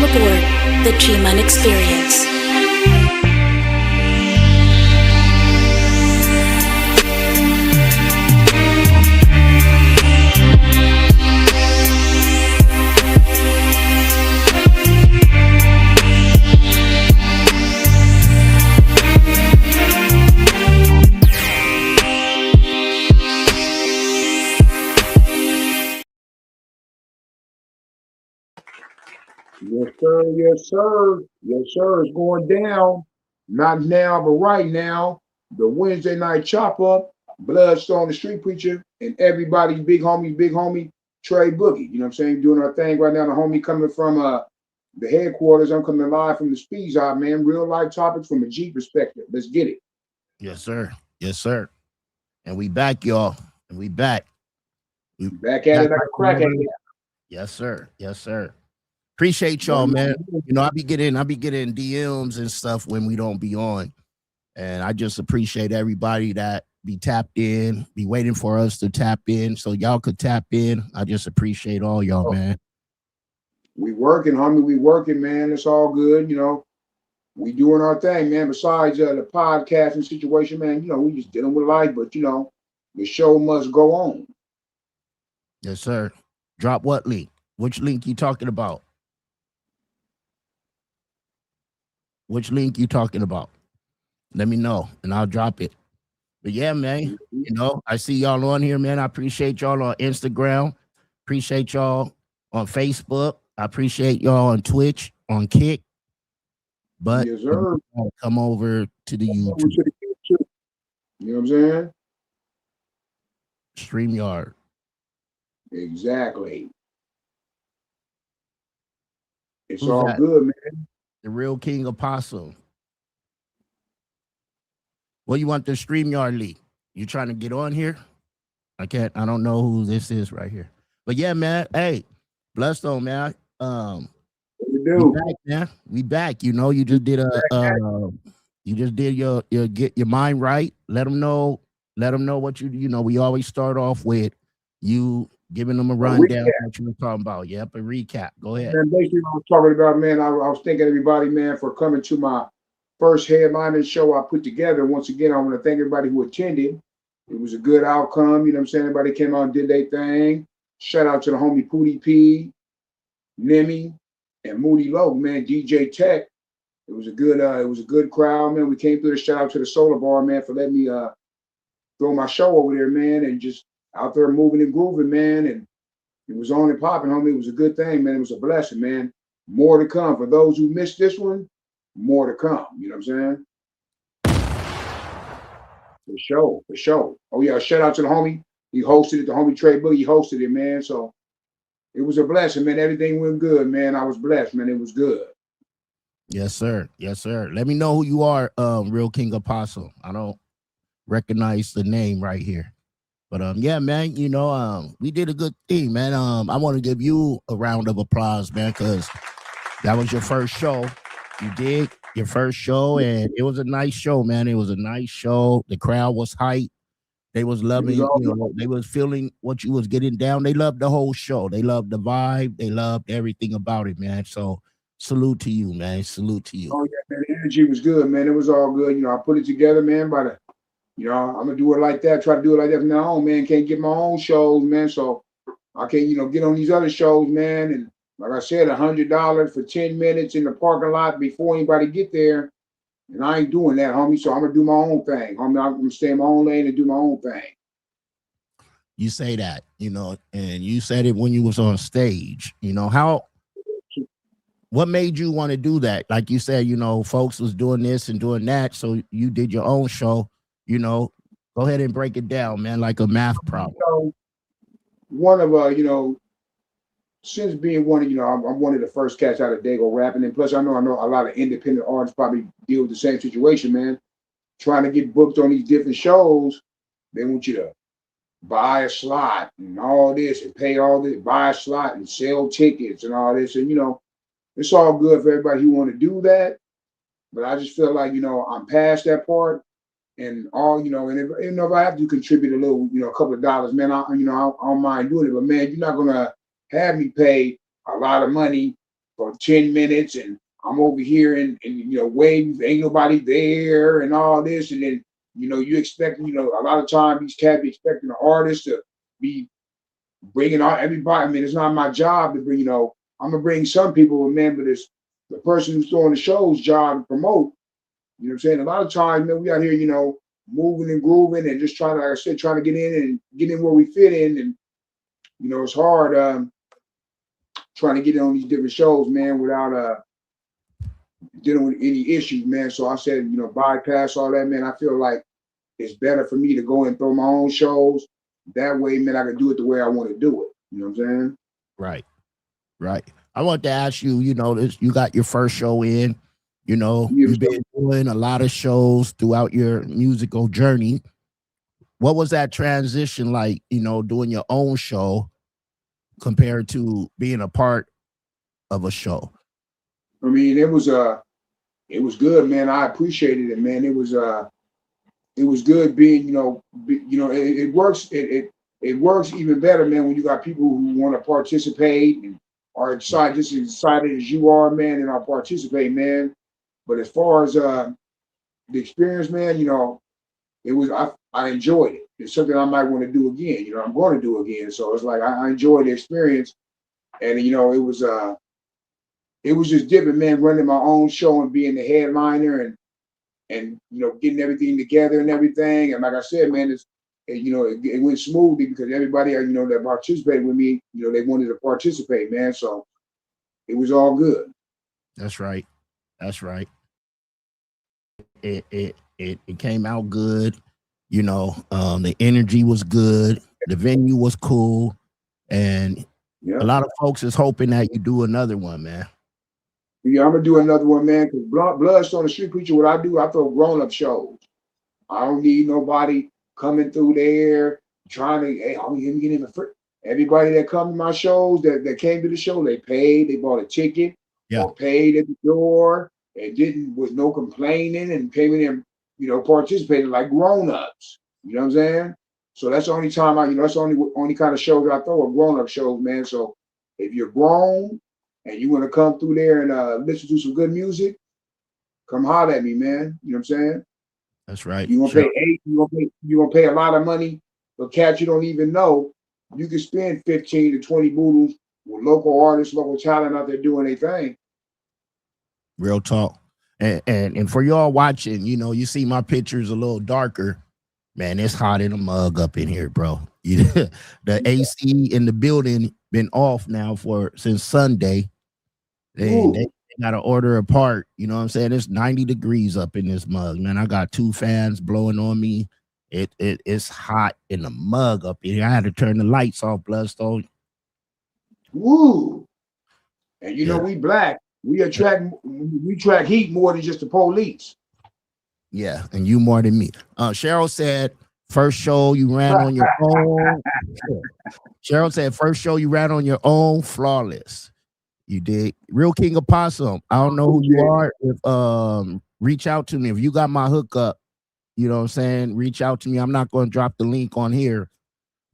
Welcome aboard the G-Man Experience. Yes, sir. Yes, sir. Yes, sir. It's going down. Not now, but right now. The Wednesday night chop up, Bloodstone, the street preacher, and everybody's big homie, Trey Boogie. You know what I'm saying? Doing our thing right now. The homie coming from the headquarters. I'm coming live from the speeds out, man. Real life topics from a G perspective. Let's get it. Yes, sir. Yes, sir. And we back, y'all. And we back. Back at it like a crack at it. Yes, sir. Yes, sir. Appreciate y'all, man. You know, I be getting DMs and stuff when we don't be on. And I just appreciate everybody that be tapped in, be waiting for us to tap in so y'all could tap in. I just appreciate all y'all, man. We working, homie. We working, man. It's all good. You know, we doing our thing, man. Besides the podcasting situation, man, you know, we just dealing with life, but you know, the show must go on. Yes, sir. Drop what link? Which link you talking about? Which link you talking about? Let me know, and I'll drop it. But yeah, man, you know, I see y'all on here, man. I appreciate y'all on Instagram. Appreciate y'all on Facebook. I appreciate y'all on Twitch, on Kick. But yes, sir. Come over to the YouTube. You know what I'm saying? StreamYard. Exactly. It's Who's all that? good, man. The real King Apostle. Well, you want the StreamYard leak? You trying to get on here? I don't know who this is right here. But yeah, man. Hey, Bloodstone, man. We do. We back, man. We back. You know, you just did your get your mind right. Let them know what you know. We always start off with you giving them a rundown of what you were talking about. Yep, a recap. Go ahead. And basically, what I was talking about, man, I was thanking everybody, man, for coming to my first headlining show I put together. Once again, I want to thank everybody who attended. It was a good outcome. You know what I'm saying? Everybody came out and did their thing. Shout out to the homie Pootie P, Nemi, and Moody Low, man, DJ Tech. It was a good crowd, man. We came through. The shout out to the Solar Bar, man, for letting me throw my show over there, man, and just out there moving and grooving, man. And it was on and popping, homie. It was a good thing, man. It was a blessing, man. More to come. For those who missed this one, more to come. You know what I'm saying? For sure. Oh, yeah. Shout out to the homie. He hosted it. The homie Trey Boogie hosted it, man. So it was a blessing, man. Everything went good, man. I was blessed, man. It was good. Yes, sir. Yes, sir. Let me know who you are, Real King Apostle. I don't recognize the name right here. But yeah, man, you know, we did a good thing, man. I want to give you a round of applause, man, because that was your first show. You did your first show, and it was a nice show, man. It was a nice show. The crowd was hyped. They was loving, you know, they was feeling what you was getting down. They loved the whole show. They loved the vibe. They loved everything about it, man. So salute to you, man. Salute to you. Oh, yeah, man. The energy was good, man. It was all good. You know, I put it together, man, you know, I'm going to do it like that. Try to do it like that from now on, man. Can't get my own shows, man. So I can't, you know, get on these other shows, man. And like I said, $100 for 10 minutes in the parking lot before anybody get there. And I ain't doing that, homie. So I'm going to do my own thing. Homie, I'm going to stay in my own lane and do my own thing. You say that, you know, and you said it when you was on stage. You know, what made you want to do that? Like you said, you know, folks was doing this and doing that. So you did your own show. You know, go ahead and break it down, man, like a math problem. So one of, you know, since being one of, you know, I'm one of the first cats out of Dago rapping. And plus, I know a lot of independent artists probably deal with the same situation, man. Trying to get booked on these different shows. They want you to buy a slot and all this and pay all this, buy a slot and sell tickets and all this. And, you know, it's all good for everybody who want to do that. But I just feel like, you know, I'm past that part. And all, you know, and if I have to contribute a little, you know, a couple of dollars, man, I don't mind doing it. But man, you're not gonna have me pay a lot of money for 10 minutes and I'm over here and waiting, ain't nobody there and all this. And then, you expect, a lot of times these cats be expecting the artist to be bringing out everybody. I mean, it's not my job to bring, I'm going to bring some people, man, but it's the person who's throwing the show's job to promote. You know what I'm saying? A lot of times, man, we out here, moving and grooving and just trying to, like I said, trying to get in where we fit in. And, it's hard trying to get in on these different shows, man, without dealing with any issues, man. So I said, bypass all that, man. I feel like it's better for me to go and throw my own shows. That way, man, I can do it the way I want to do it. You know what I'm saying? Right. I want to ask you, you got your first show in, you've been doing a lot of shows throughout your musical journey. What was that transition like, doing your own show compared to being a part of a show? I mean, it was good, man. I appreciated it, man. It was good being, it works. It works even better, man, when you got people who want to participate and are excited, just as excited as you are, man, and are participate, man. But as far as the experience, man, it was I enjoyed it. It's something I might want to do again. I'm going to do again. So it's like I enjoyed the experience, and it was just different, man. Running my own show and being the headliner and getting everything together and everything. And like I said, man, it went smoothly because everybody that participated with me, they wanted to participate, man. So it was all good. That's right. It came out good. The energy was good. The venue was cool, and a lot of folks is hoping that you do another one, man. Yeah, I'm gonna do another one, man. Because Bloodstone, the Street Preacher, what I do, I throw grown-up shows. I don't need nobody coming through there trying to, hey, I'm gonna get in the free. Everybody that come to my shows that came to the show, they paid, they bought a ticket, or paid at the door, and didn't with no complaining and came in and participated like grown-ups. You know what I'm saying? So that's the only time that's the only kind of show that I throw are grown-up shows, man. So if you're grown and you want to come through there and listen to some good music, come holler at me, man. You know what I'm saying? That's right. You gonna pay you gonna pay a lot of money for cats you don't even know. You can spend 15 to 20 boodles with local artists, local talent out there doing their thing. Real talk. And for y'all watching, you see my pictures a little darker. Man, it's hot in a mug up in here, bro. The AC in the building been off now since Sunday. They got to order a part. You know what I'm saying? It's 90 degrees up in this mug, man. I got 2 fans blowing on me. It's hot in the mug up in here. I had to turn the lights off, Bloodstone. Woo! And we black. We track heat more than just the police. Yeah, and you more than me. Cheryl said first show you ran on your own. Cheryl said first show you ran on your own, flawless. You did. Real King of Possum. I don't know who you are. If reach out to me. If you got my hookup, you know what I'm saying? Reach out to me. I'm not going to drop the link on here,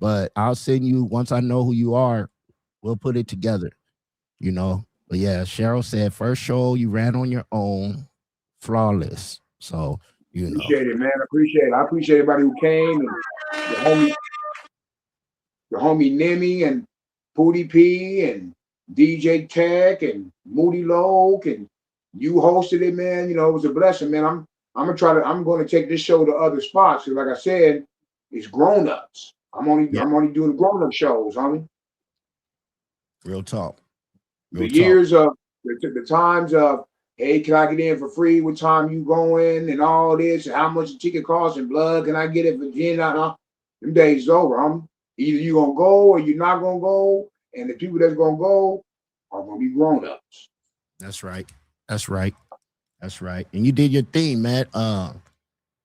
but I'll send you once I know who you are. We'll put it together. But yeah, Cheryl said first show you ran on your own, flawless. So appreciate it, man. Appreciate it. I appreciate everybody who came and the homie Nemi and Pootie P and DJ Tech and Moody Loke and you hosted it, man. It was a blessing, man. I'm going to take this show to other spots. Cause like I said, it's grown-ups. I'm only doing grown-up shows, homie. Real talk. Years of the times of, hey, can I get in for free? What time you going? And all this, and how much the ticket costs and blood? Can I get it for 10? Them days is over. Either you gonna go or you're not gonna go. And the people that's gonna go are gonna be grown-ups. That's right. And you did your thing, man.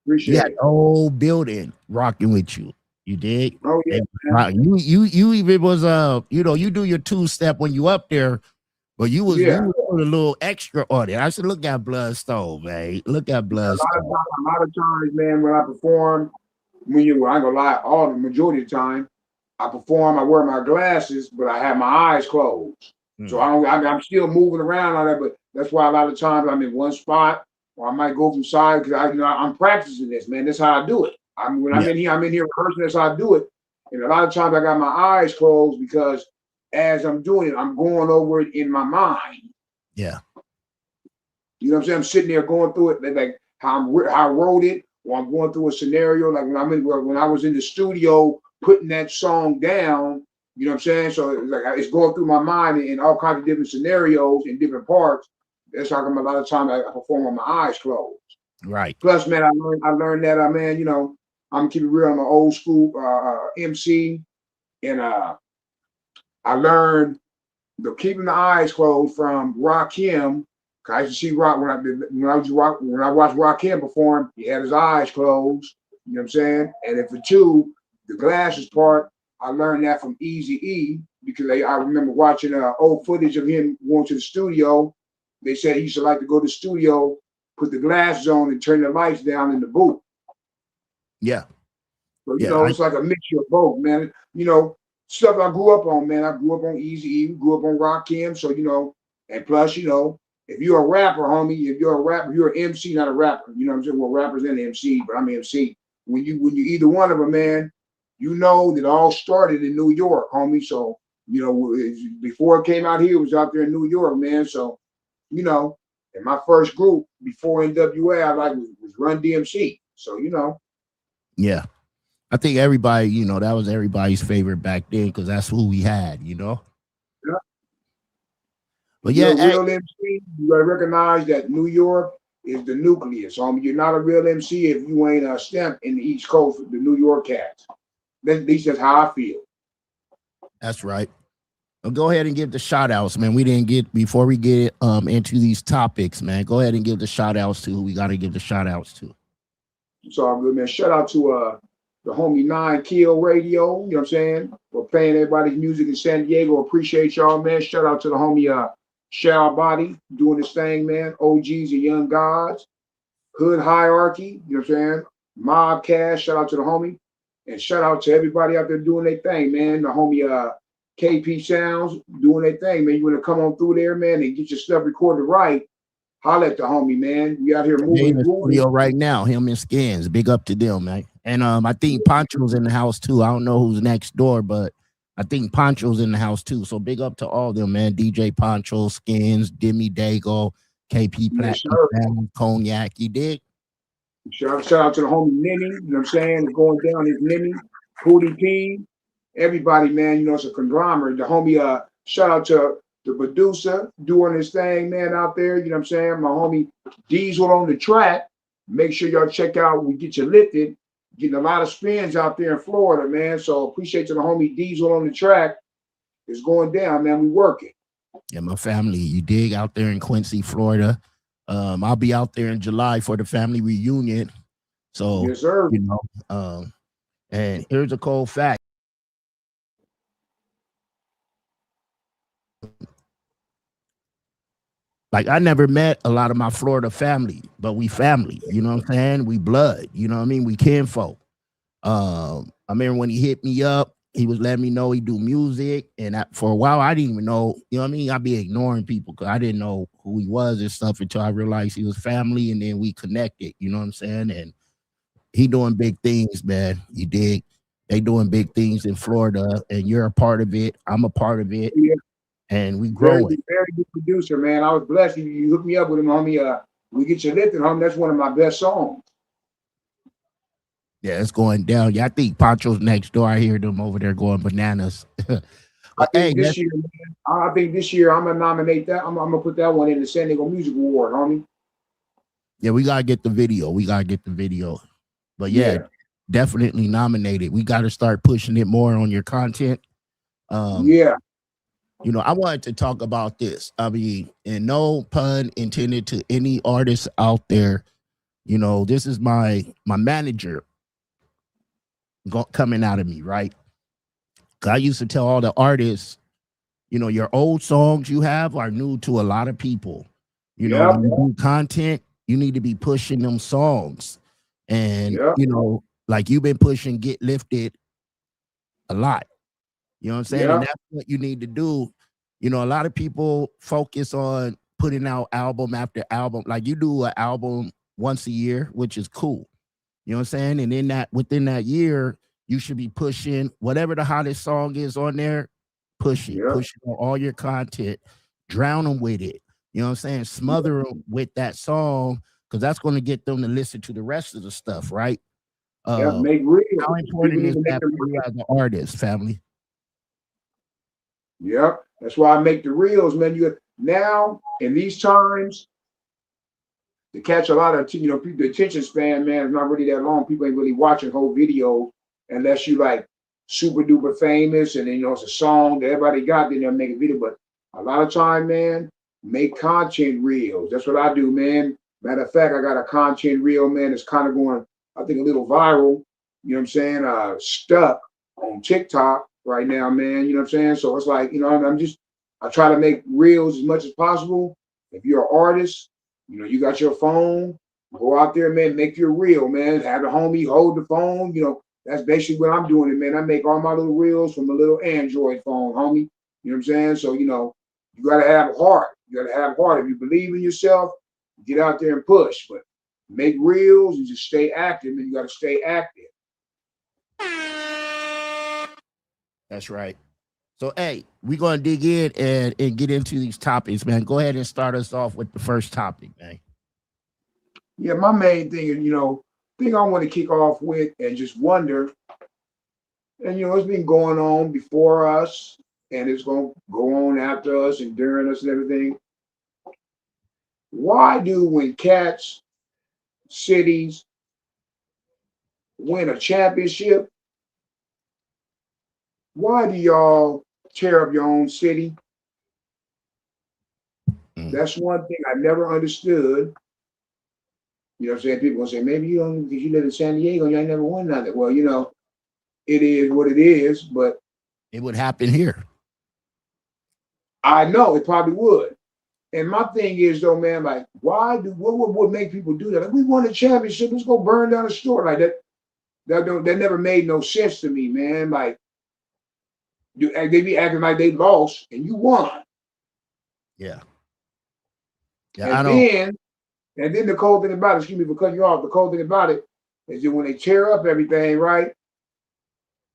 Appreciate it. The whole building rocking with you. You did. Oh yeah. You even was you do your 2-step when you up there, but you was a little extra on it. I said, look at Bloodstone, man. Look at Bloodstone. A lot of times, man, when I perform, I ain't gonna lie, the majority of the time, I perform, I wear my glasses, but I have my eyes closed. So I'm still moving around on that, but that's why a lot of times I'm in one spot, or I might go from side because I'm practicing this, man. That's how I do it. When I'm in here rehearsing. That's how I do it. And a lot of times I got my eyes closed because as I'm doing it, I'm going over it in my mind. Yeah. You know what I'm saying? I'm sitting there going through it, like how I wrote it, or I'm going through a scenario. Like when I was in the studio putting that song down. You know what I'm saying? So it's going through my mind in all kinds of different scenarios in different parts. That's how come a lot of times I perform with my eyes closed. Right. Plus, man, I learned that man, I'm keeping real. I'm an old school MC, and I learned the keeping the eyes closed from Rakim. I used to see Rock when I watched Rakim perform. He had his eyes closed. You know what I'm saying? And then for two, the glasses part, I learned that from Eazy-E because I remember watching old footage of him going to the studio. They said he used to like to go to the studio, put the glasses on, and turn the lights down in the booth. Yeah. So, it's like a mixture of both, man. Stuff I grew up on, man. I grew up on Eazy-E, grew up on Rakim. So, and plus, if you're a rapper, homie, if you're a rapper, you're an MC, not a rapper. You know what I'm saying? Well, rappers and MC, but I'm MC. When you either one of them, man, that all started in New York, homie. So, before it came out here, it was out there in New York, man. So, and my first group before NWA, I was Run DMC. So, Yeah. I think everybody, that was everybody's favorite back then because that's who we had, Yeah. But you're a real MC, you gotta recognize that New York is the nucleus. You're not a real MC if you ain't a stamp in the East Coast with the New York cats. At least that's how I feel. That's right. Well, go ahead and give the shout outs, man. We didn't get before we get into these topics, man. Go ahead and give the shout outs to who we got to give the shout outs to. It's all good, man. Shout out to the homie 9 Kill Radio, you know what I'm saying? For playing everybody's music in San Diego. Appreciate y'all, man. Shout out to the homie Shao Body doing his thing, man. OGs and Young Gods. Hood Hierarchy, you know what I'm saying? Mobcast, shout out to the homie. And shout out to everybody out there doing their thing, man. The homie KP Sounds doing their thing, man. You want to come on through there, man, and get your stuff recorded right. Holla at the homie, man. We out here moving. In the studio right now, him and Skins. Big up to them, man. And I think Poncho's in the house too. I don't know who's next door, but I think Poncho's in the house too. So big up to all them, man. DJ Poncho, Skins, Demi Dago, KP Platinum, Cognac. You dig? Shout out to the homie Nini, you know what I'm saying? Going down is Nini, Hootie P, everybody, man. It's a conglomerate. The homie, shout out to the producer doing his thing, man, out there. You know what I'm saying? My homie Diesel on the track. Make sure y'all check out We Get You Lifted. Getting a lot of spins out there in Florida, man. So appreciate to the homie Diesel on the track. It's going down, man. We working. Yeah, my family, you dig, out there in Quincy, Florida. I'll be out there in July for the family reunion. So, yes, sir. And here's a cold fact. Like, I never met a lot of my Florida family, but we family, you know what I'm saying? We blood, you know what I mean? We kinfolk. I remember when he hit me up, he was letting me know he do music. And for a while, I didn't even know, you know what I mean? I'd be ignoring people because I didn't know who he was and stuff until I realized he was family. And then we connected, you know what I'm saying? And he doing big things, man. You dig? They doing big things in Florida, and you're a part of it. I'm a part of it. Yeah. And we growing. Very good producer, man. I was blessed. You hooked me up with him, homie. We Get You Lifted, homie. That's one of my best songs. Yeah, it's going down. Yeah, I think Poncho's next door. I hear them over there going bananas. I think this year, I'm gonna nominate that. I'm gonna put that one in the San Diego Music Award, homie. Yeah, we gotta get the video. But yeah. Definitely nominated. We got to start pushing it more on your content. Yeah. I wanted to talk about this. I mean, and no pun intended to any artists out there. This is my manager coming out of me, right? I used to tell all the artists, your old songs you have are new to a lot of people. When you do content, you need to be pushing them songs. And, like you've been pushing Get Lifted a lot. You know what I'm saying? And that's what you need to do. You know, a lot of people focus on putting out album after album. Like you do an album once a year, which is cool. You know what I'm saying? And in that within that year, you should be pushing whatever the hottest song is on there, push it, Yeah. push it on all your content, drown them with it. You know what I'm saying? Smother them with that song because that's going to get them to listen to the rest of the stuff, right? Yeah. Uh, Make real. how People important need is to make that them for you real. as an artist, family? Yep. That's why I make the reels, man. You now in these times to catch a lot of people, the attention span, man, is not really that long. People ain't really watching whole video unless you like super duper famous and then it's a song that everybody got, then they'll make a video. But a lot of time, man, make content reels. That's what I do, man. Matter of fact, I got a content reel, man, that's kind of going, I think, a little viral, you know what I'm saying? Stuck on TikTok right now, man. You know what I'm saying? So it's like, I try to make reels as much as possible. If you're an artist, you got your phone, go out there, man, make your reel, man. Have the homie hold the phone. That's basically what I'm doing, man. I make all my little reels from a little Android phone, homie. You know what I'm saying? So, you got to have heart. You got to have heart. If you believe in yourself, get out there and push. But make reels and just stay active, and you got to stay active. That's right. So, hey, we're going to dig in and get into these topics, man. Go ahead and start us off with the first topic, man. Yeah, my main thing is, thing I want to kick off with and just wonder, and it's been going on before us, and it's going to go on after us and during us and everything. Why do when cats, cities win a championship, why do y'all tear up your own city? That's one thing I never understood. You know what I'm saying? People will say, maybe you don't, because you live in San Diego and you ain't never won nothing. Well, it is what it is, but it would happen here. I know it probably would. And my thing is though, man, like, what would make people do that? Like, we won a championship, let's go burn down a store like that. That never made no sense to me, man. Like, they be acting like they lost and you won. Yeah. Yeah, and then the cold thing about it, excuse me for cutting you off, the cold thing about it is that when they tear up everything, right?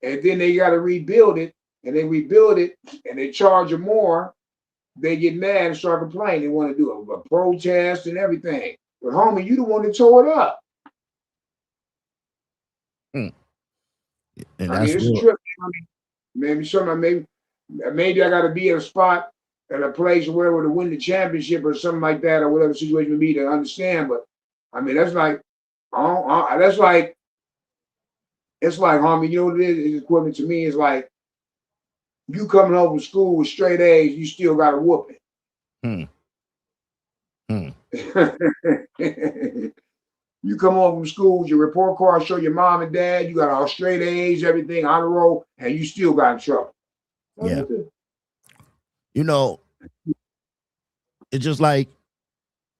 And then they got to rebuild it, and they rebuild it, and they charge them more, they get mad and start complaining. They want to do a protest and everything. But homie, you the one that tore it up. And it's a trip. Maybe I got to be at a spot at a place where to win the championship or something like that, or whatever situation would be to understand. But that's like, it's like, homie, you know what it is? It's equivalent to me. It's like you coming home from school with straight A's, you still got a whooping. You come home from school with your report card, show your mom and dad, you got all straight A's, everything on the roll, and you still got in trouble. Yeah. It's just like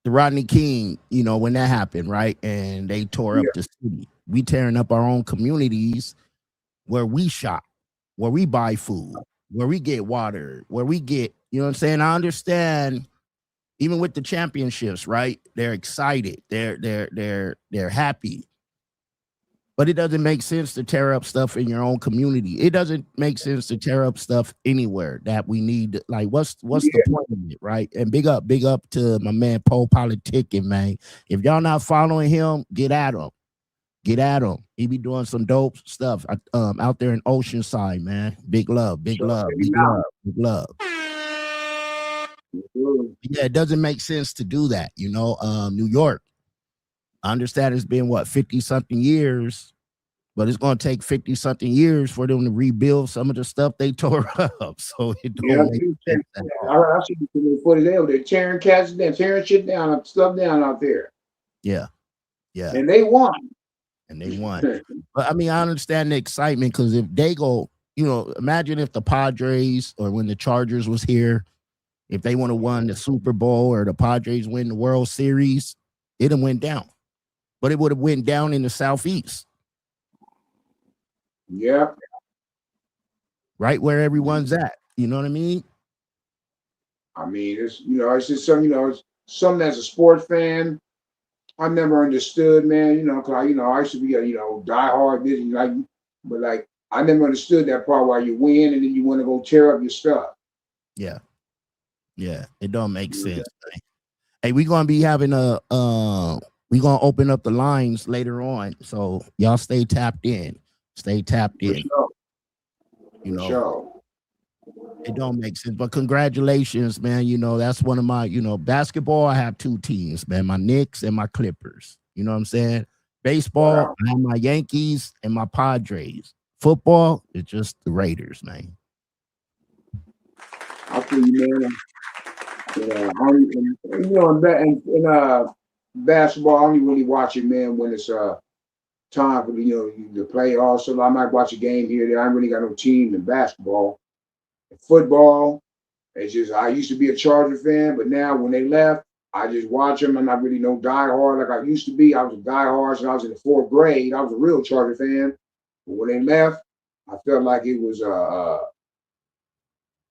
the Rodney King, when that happened, right? And they tore up the city. We tearing up our own communities where we shop, where we buy food, where we get water, where we get, you know what I'm saying? I understand, even with the championships, right? They're excited. They're happy. But it doesn't make sense to tear up stuff in your own community. It doesn't make sense to tear up stuff anywhere that we need. Like, what's the point of it, right? And big up to my man Paul Politicking, man. If y'all not following him, get at him. Get at him. He be doing some dope stuff out there in Oceanside, man. Big love. Yeah, it doesn't make sense to do that, New York. I understand it's been 50-something years, but it's going to take 50-something years for them to rebuild some of the stuff they tore up. So it don't make sense. I see the footage there. They're tearing cats down, tearing shit down, stuff down out there. Yeah. And they won. But I understand the excitement because if they go, imagine if the Padres or when the Chargers was here, if they want to won the Super Bowl or the Padres win the World Series, it'd have went down. But it would have went down in the Southeast. Yeah. Right where everyone's at. You know what I mean? I mean, it's just something, it's something as a sports fan, I never understood, man, because I used to be a, diehard Disney, like, but like, I never understood that part why you win and then you want to go tear up your stuff. Yeah, yeah, it don't make You know, sense. Man. Hey, we gonna be having we gonna open up the lines later on, so y'all stay tapped in. Stay tapped for in. sure, You for know, sure. it don't make sense, but congratulations, man. That's one of my, basketball. I have two teams, man. My Knicks and my Clippers. You know what I'm saying? Baseball, Wow. I have my Yankees and my Padres. Football, it's just the Raiders, man. I feel you, man. In basketball, I only really watch it, man, when it's time for the playoffs. So I might watch a game here. There, I ain't really got no team in basketball. Football, it's just I used to be a Charger fan, but now when they left, I just watch them. I'm not really no diehard like I used to be. I was a diehard since I was in the fourth grade. I was a real Charger fan. But when they left, I felt like it was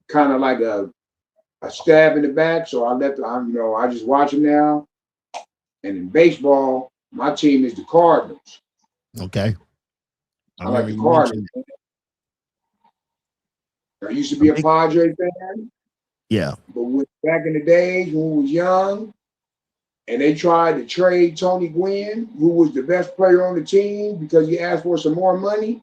kind of like a stab in the back. So I let I just watch them now. And in baseball, my team is the Cardinals. Okay. I I like remember the you Cardinals. mentioned I used to a be a big, Padre fan, yeah, but back in the days when we was young, and they tried to trade Tony Gwynn, who was the best player on the team, because he asked for some more money.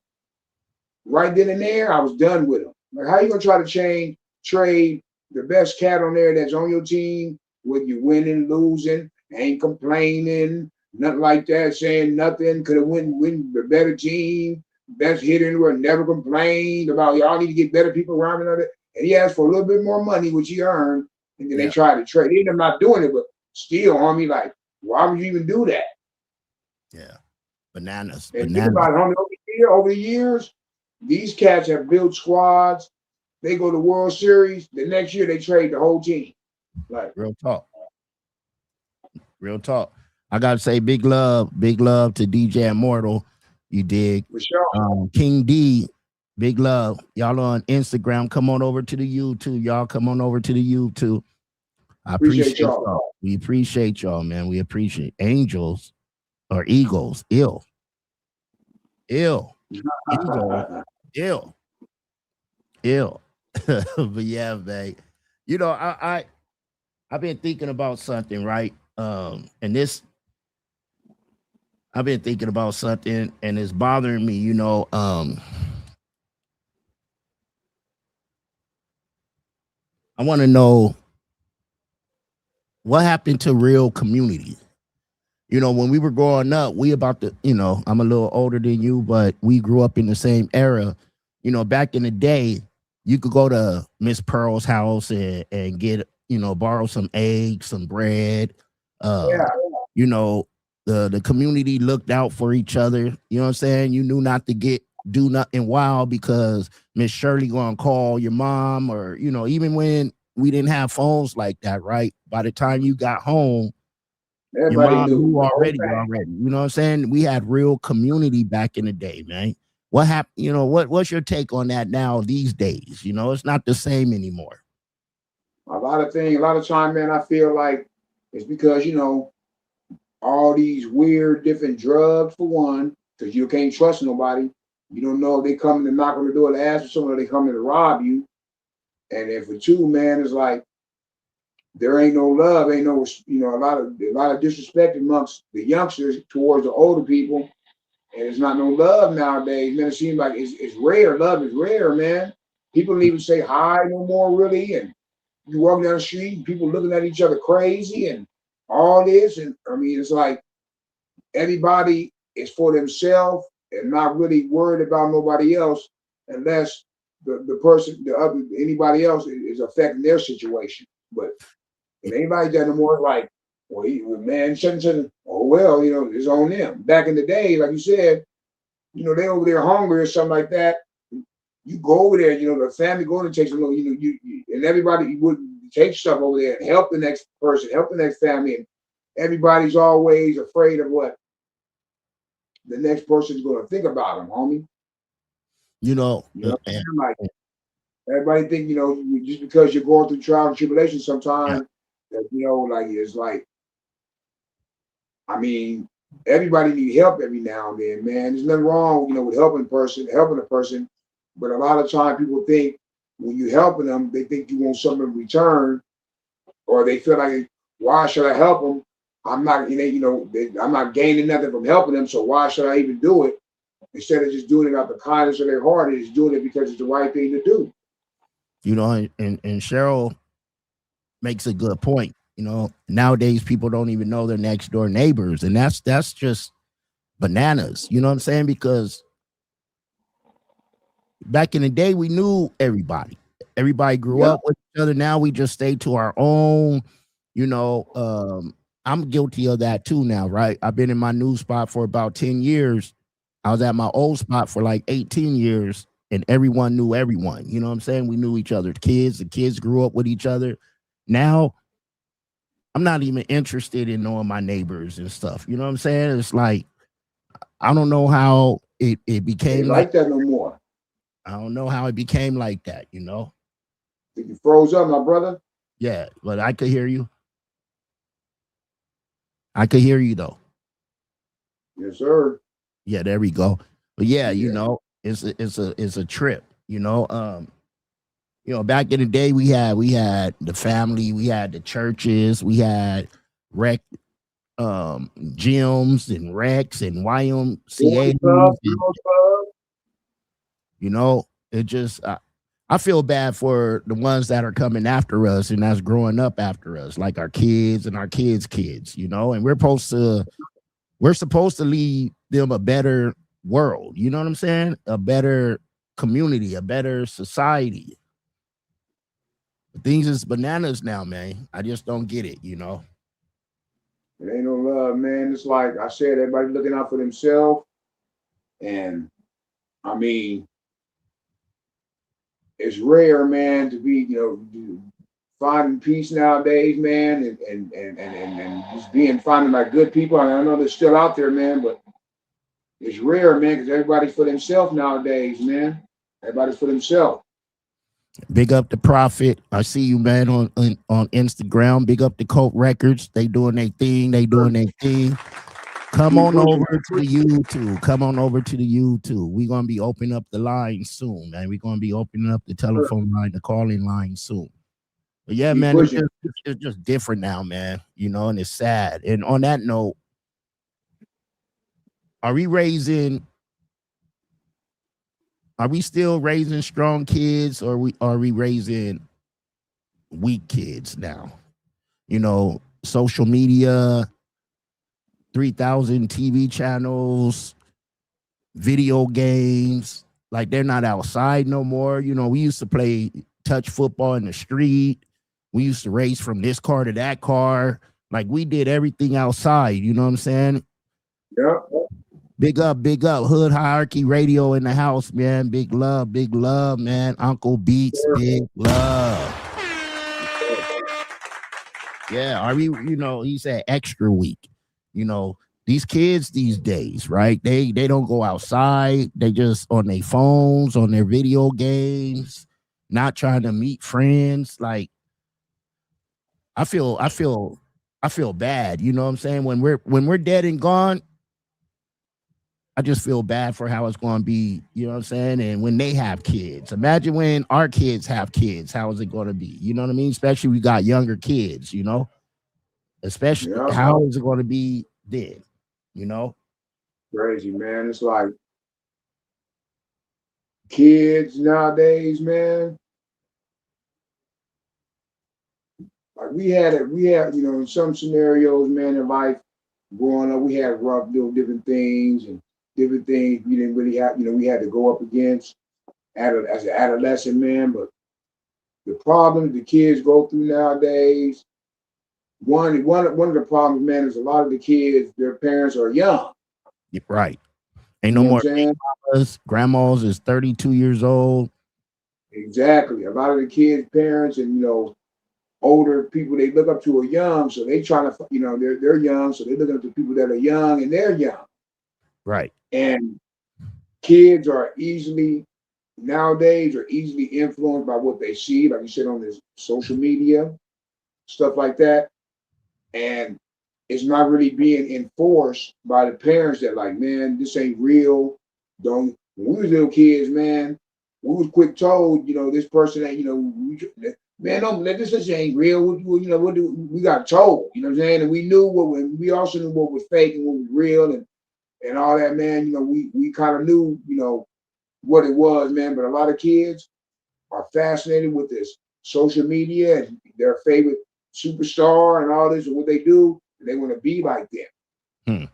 Right then and there, I was done with him. Like, how you gonna try to trade the best cat on there that's on your team with you winning, losing, ain't complaining, nothing like that, saying nothing, could have win the better team, best hitter in the world, never complained about y'all need to get better people around and all that. And he asked for a little bit more money, which he earned, and then they yeah, tried to trade. They ended up not doing it, but still, homie, like, why would you even do that? yeah. Bananas, And think bananas. about it, homie, over the years, these cats have built squads. They go to World Series. The next year, they trade the whole team. Like, Real talk. Real talk. I gotta say big love to DJ Immortal. You dig? for sure. King D, big love. Y'all on Instagram. Come on over to the YouTube. Y'all come on over to the YouTube. I Appreciate appreciate y'all. y'all. We appreciate y'all, man. We appreciate angels or eagles. Ill. Eagle. Ill. Ill. But yeah, man. I've been thinking about something, right? And this I've been thinking about something and it's bothering me, I want to know what happened to real community. When we were growing up, we about to, I'm a little older than you, but we grew up in the same era. Back in the day, you could go to Miss Pearl's house and get, borrow some eggs, some bread. Yeah, You know, the community looked out for each other. You know what I'm saying? You knew not to do nothing wild because Miss Shirley gonna call your mom, or even when we didn't have phones like that, right? By the time you got home, your everybody mom knew knew the whole already. thing. You know what I'm saying? We had real community back in the day, man. What happened? What's your take on that now these days? It's not the same anymore. A lot of time, man, I feel like it's because, all these weird different drugs for one, because you can't trust nobody. You don't know if they coming to knock on the door to ask for something or they coming to rob you. And then for two, man, it's like there ain't no love, ain't no, a lot of disrespect amongst the youngsters towards the older people. And it's not no love nowadays, man. It seems like it's rare. Love is rare, man. People don't even say hi no more, really. And you walk down the street, and people looking at each other crazy and all this. And I mean, it's like everybody is for themselves and not really worried about nobody else unless the person, the other, anybody else is affecting their situation. But if anybody does no more, like, well, man, shouldn't, oh, well, it's on them. Back in the day, like you said, they over there hungry or something like that. You go over there, the family going to take some, and everybody would take stuff over there and help the next person, help the next family. And everybody's always afraid of what the next person's going to think about them, homie. You know, You know what I'm saying? Like, Everybody think, just because you're going through trial and tribulation Yeah. sometimes, that, like, it's like, I mean, everybody need help every now and then, man. There's nothing wrong, with helping a person. But a lot of time people think when you helping them, they think you want something in return, or they feel like, why should I help them? I'm not, I'm not gaining nothing from helping them, so why should I even do it? Instead of just doing it out the kindness of their heart, it's doing it because it's the right thing to do. And Cheryl makes a good point. Nowadays people don't even know their next door neighbors, and that's just bananas. You know what I'm saying? Because back in the day, we knew everybody. Everybody grew Yep. up with each other. Now we just stay to our own. I'm guilty of that too now, right? I've been in my new spot for about 10 years. I was at my old spot for like 18 years, and everyone knew everyone. You know what I'm saying? We knew each other's kids. The kids grew up with each other. Now, I'm not even interested in knowing my neighbors and stuff. You know what I'm saying? It's like, I don't know how it Ain't became like that no more. I don't know how it became like that, Think you froze up, my brother? Yeah, but I could hear you. I could hear you though. Yes, sir. Yeah, there we go. But yeah, Yeah. it's a trip, back in the day we had the family, we had the churches, we had rec gyms and recs and Boys YMCA's, club, and girls club. it just I feel bad for the ones that are coming after us and that's growing up after us, like our kids and our kids, and we're supposed to leave them a better world. You know what I'm saying? A better community, a better society. Things is bananas now, man. I just don't get it. It ain't no love, man. It's like I said, everybody looking out for themselves. And I mean, it's rare, man, to be, finding peace nowadays, man, and just finding like good people. And I know they're still out there, man, but it's rare, man, because everybody's for themselves nowadays, man. Everybody's for themselves. Big up the Prophet. I see you, man, on Instagram. Big up the Colt Records. They doing their thing. Come Keep on pushing. over to the YouTube. Come on over to the YouTube. We're gonna be opening up the line soon, man. We're gonna be opening up the telephone line, the calling line soon. But yeah, Keep man, pushing. it's just different now, man. And it's sad. And on that note, are we still raising strong kids, or are we raising weak kids now? Social media, 3,000 TV channels, video games, like they're not outside no more. We used to play touch football in the street. We used to race from this car to that car. Like we did everything outside. You know what I'm saying? Yep. Big up, Hood Hierarchy Radio in the house, man. Big love, man. Uncle Beats, big love. Yeah, are we, he said extra weak. These kids these days, right? They don't go outside. They just on their phones, on their video games, not trying to meet friends. Like I feel bad. You know what I'm saying? When we're dead and gone, I just feel bad for how it's going to be. You know what I'm saying? And when they have kids, imagine when our kids have kids. How is it going to be? You know what I mean? Especially we got younger kids. Especially Yep. how is it going to be then? Crazy, man. It's like kids nowadays, man. Like we had, in some scenarios, man, in life, growing up, we had rough, different things and different things we didn't really have, we had to go up against as an adolescent, man. But the problems the kids go through nowadays, one of the problems, man, is a lot of the kids, their parents are young. Right. Ain't You no know more what I'm saying? grandmas is 32 years old. Exactly. A lot of the kids' parents and older people they look up to are young, so they trying to they're young, so they're looking up to people that are young and they're young. Right. And kids are easily nowadays are easily influenced by what they see, like you said, on this social media, stuff like that. And it's not really being enforced by the parents that like, man, this ain't real. Don't when we was little kids, man, we was quick told, this person that, man, don't this ain't real. What do we got told, you know what I'm saying? And we knew we also knew what was fake and what was real and all that, man. We kind of knew, what it was, man. But a lot of kids are fascinated with this social media and their favorite superstar and all this and what they do, and they want to be like them.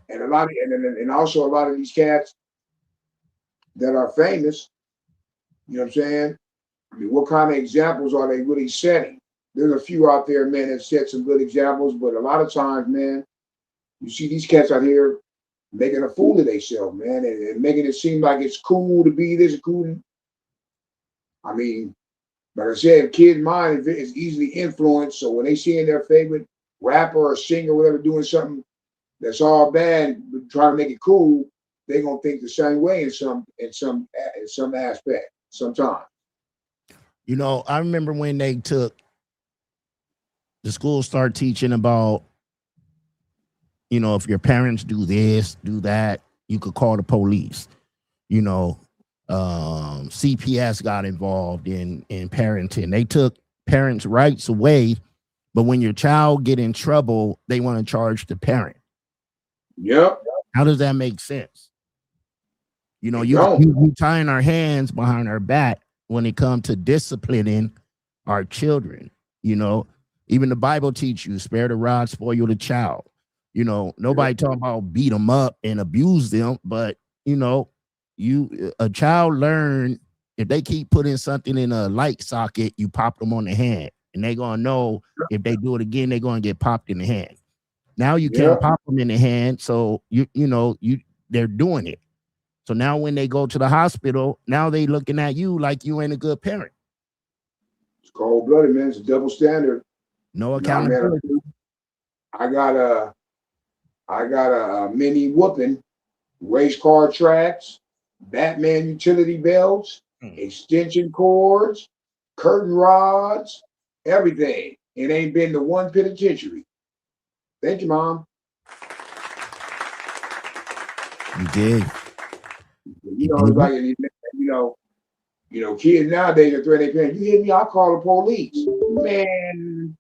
And a lot of and also a lot of these cats that are famous, you know what I'm saying? I mean, what kind of examples are they really setting? There's a few out there, man, that set some good examples, but a lot of times, man, you see these cats out here making a fool of themselves, man, and making it seem like it's cool to be this cool. I mean, like I said, kids' mind is easily influenced. So when they see their favorite rapper or singer, or whatever, doing something that's all bad, but trying to make it cool, they're gonna think the same way in some aspect. Sometimes. I remember when the school start teaching about, if your parents do this, do that, you could call the police. CPS got involved in parenting. They took parents' rights away, but when your child get in trouble, they want to charge the parent. Yep. How does that make sense? You tying our hands behind our back when it comes to disciplining our children. Even the Bible teach you, spare the rod, spoil the child. Nobody talking about beat them up and abuse them, but a child learn if they keep putting something in a light socket, you pop them on the hand, and they're gonna know if they do it again, they're gonna get popped in the hand. Now you can't pop them in the hand, so they're doing it. So now when they go to the hospital, now they looking at you like you ain't a good parent. It's cold-blooded, man. It's a double standard. No accountability. I got a mini whooping, race car tracks, Batman utility belts, extension cords, curtain rods, everything. It ain't been to one penitentiary. Thank you, Mom. You did. It's like, kids nowadays are threatening their parents. You hear me? I'll call the police. Man,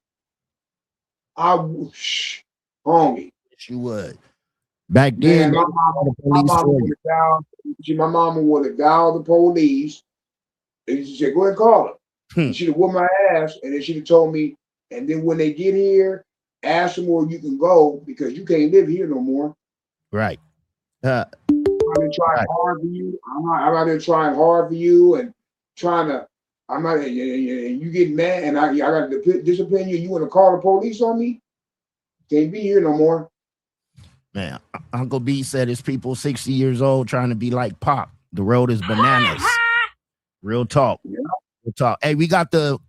homie. Yes, you would. Back then, man, my mama would have dialed the police, and she said, "Go ahead and call them." She'd have whooped my ass, and then she'd have told me. And then when they get here, ask them where you can go because you can't live here no more. Right. I'm trying hard for you. I'm out there trying hard for you and trying to. I'm not, and you get mad, and I got to discipline you. You want to call the police on me? Can't be here no more. Man, Uncle B said it's people 60 years old trying to be like Pop. The road is bananas. Real talk. Yeah. Real talk. Hey, we got the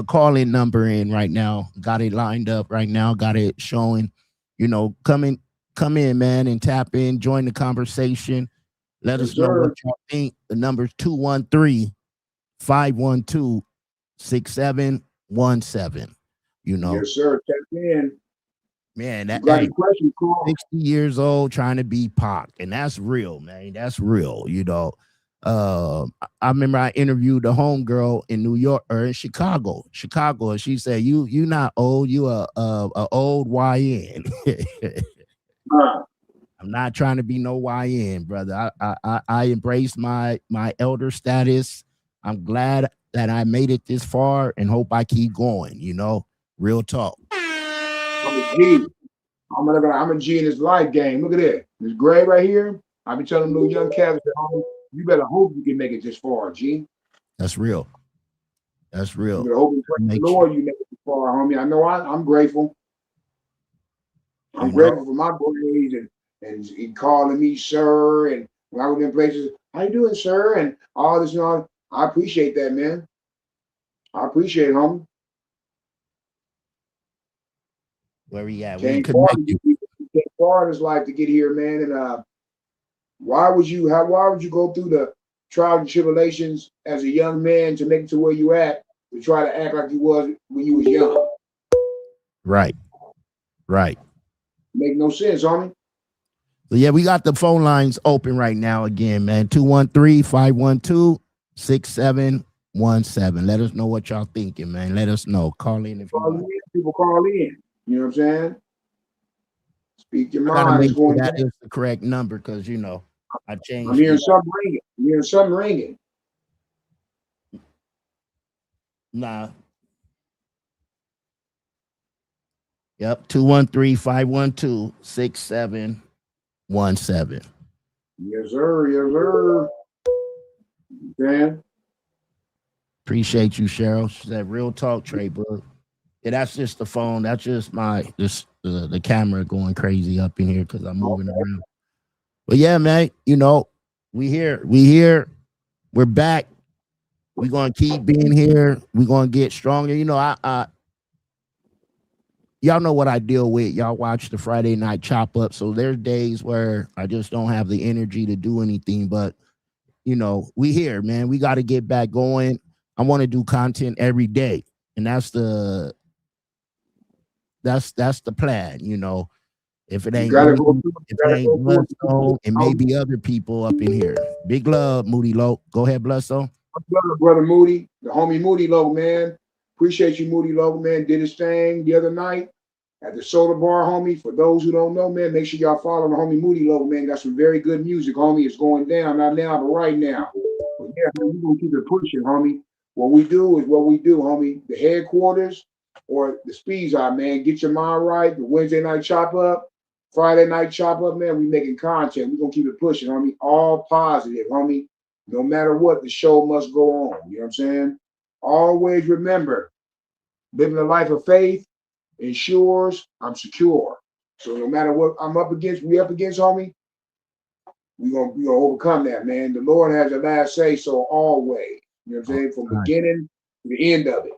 call-in number in right now. Got it lined up right now. Got it showing. Come in, man, and tap in. Join the conversation. Let us know what y'all think. The number's 213-512-6717. Yes, sir. Tap in. Man, that got a question, 60 years old trying to be Pac, and that's real, man. That's real. I remember I interviewed a homegirl in New York or in Chicago, and she said, "You not old, you a old YN." I'm not trying to be no YN, brother. I embraced my elder status. I'm glad that I made it this far, and hope I keep going. Real talk. I'm a G. I'm a G in this life game. Look at that. This gray right here. I be telling little young cats at home, you better hope you can make it this far, G. That's real. That's real. You better hope the Lord you make it this far, homie. I know I'm grateful. I'm grateful for my boys and calling me sir. And when I was in places, how you doing, sir? And all this and all. I appreciate that, man. I appreciate it, homie. Where we at? Came far in his life to get here, man. And why would you go through trials and tribulations as a young man to make it to where you at, to try to act like you was when you was young. Right. Right. Make no sense, homie. So yeah, we got the phone lines open right now again, man. 213-512-6717. Let us know what y'all thinking, man. Let us know. Call in if you want. People call in. You know what I'm saying? Speak your I gotta mind. make It's sure going that down. is the correct number because I changed. I'm hearing something ringing. I'm hearing something ringing. Nah. Yep. 213-512-6717. Yes, sir. Yes, sir. Man. Appreciate you, Cheryl. She said real talk, Trey Book. Yeah, that's just the phone. That's just the camera going crazy up in here because I'm moving around. But yeah, man, we here. We're back. We're gonna keep being here. We're gonna get stronger. Y'all know what I deal with. Y'all watch the Friday night chop up. So there's days where I just don't have the energy to do anything. But we here, man. We got to get back going. I want to do content every day, and that's the plan. If it ain't me, if it ain't Bloodstone, it may be other people up in here. Big love, Moody Low. Go ahead, Bloodstone. Brother Moody, the homie Moody Low, man. Appreciate you, Moody Low, man. Did his thing the other night at the Soda Bar, homie. For those who don't know, man, make sure y'all follow the homie Moody Low, man. Got some very good music, homie. It's going down, not now, but right now. But yeah, man, we're gonna keep it pushing, homie. What we do is what we do, homie. The headquarters or the speeds are, man. Get your mind right. The Wednesday night chop up, Friday night chop up, man. We making content. We're gonna keep it pushing, homie. All positive, homie. No matter what, the show must go on. You know what I'm saying? Always remember, living a life of faith ensures I'm secure. So no matter what we up against, homie, we gonna overcome that, man. The Lord has the last say, so always. You know what I'm saying? From beginning to the end of it.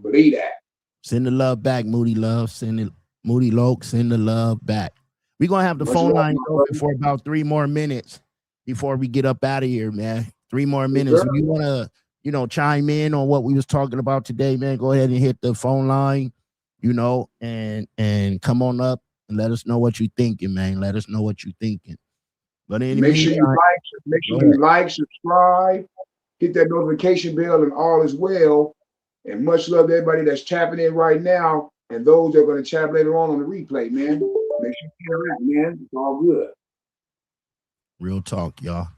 Believe that. Send the love back, Moody Love. Send the Moody Loke. Send the love back. We're gonna have the phone line open for about 3 more minutes before we get up out of here, man. 3 more minutes. If you wanna, chime in on what we was talking about today, man, go ahead and hit the phone line, and come on up and let us know what you're thinking, man. Let us know what you're thinking. But in the meantime, make sure you like, subscribe, hit that notification bell, and all is well. And much love to everybody that's tapping in right now, and those that are going to tap later on the replay, man. Make sure you hear that, man. It's all good. Real talk, y'all.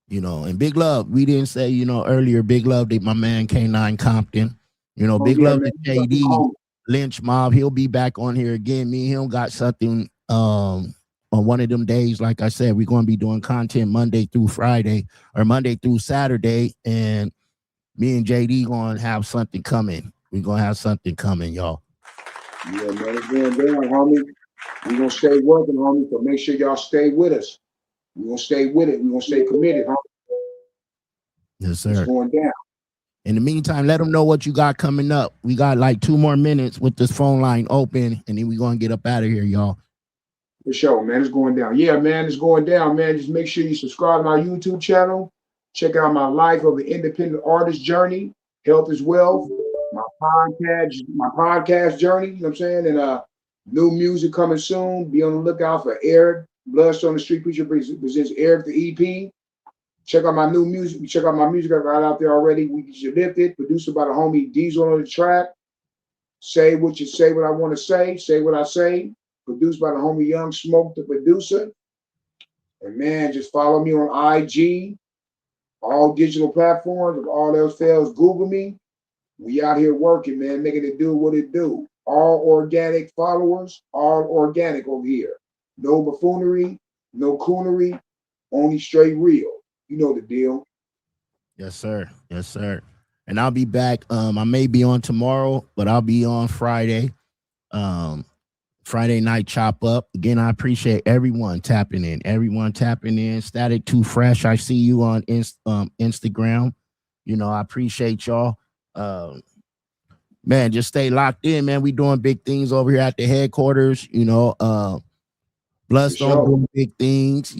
And big love. We didn't say, earlier, big love to my man K9 Compton. Big love to JD Lynch Mob. He'll be back on here again. Me and him got something on one of them days. Like I said, we're going to be doing content Monday through Friday or Monday through Saturday. And me and JD going to have something coming. We're going to have something coming, y'all. Yeah, man, it's going down, homie. We're going to stay working, homie, so make sure y'all stay with us. We're going to stay with it. We're going to stay committed, homie. Yes, sir. It's going down. In the meantime, let them know what you got coming up. We got like 2 more minutes with this phone line open, and then we're going to get up out of here, y'all. For sure, man. It's going down. Yeah, man, it's going down, man. Just make sure you subscribe to my YouTube channel. Check out my life of an independent artist journey. Health is wealth. My podcast journey. You know what I'm saying? And new music coming soon. Be on the lookout for Eric Bloodstone, the Street Preacher presents Eric the EP. Check out my new music. Check out my music I got out there already. We Get You Lifted, produced by the homie Diesel on the track. Say what I want to say what I say. Produced by the homie Young Smoke, the producer. And man, just follow me on IG, all digital platforms. If all else fails, Google me. We out here working, man, making it do what it do. All organic followers, all organic over here. No buffoonery, no coonery, only straight real. You know the deal. Yes, sir. Yes, sir. And I'll be back. I may be on tomorrow, but I'll be on Friday. Friday night chop up. Again, I appreciate everyone tapping in. Static Too Fresh. I see you on Instagram. I appreciate y'all. Man, just stay locked in, man. We doing big things over here at the headquarters. Bloodstone doing big things.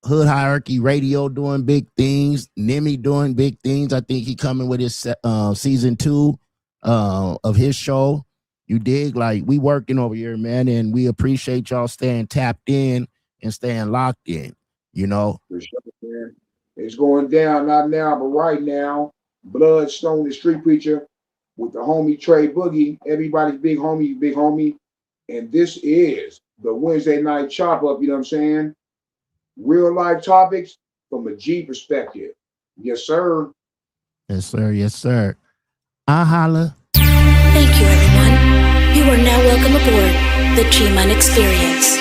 Hood Hierarchy Radio doing big things. Nimi doing big things. I think he coming with his season 2 of his show. You dig? Like, we working over here, man, and we appreciate y'all staying tapped in and staying locked in, you know? For sure, man. It's going down, not now, but right now. Bloodstone, the street preacher, with the homie Trey Boogie. Everybody's big homie. And this is the Wednesday night chop up, you know what I'm saying? Real life topics from a G perspective. Yes, sir. Yes, sir. Yes, sir. I holla. Thank you, everyone. You are now welcome aboard the G-Man Experience.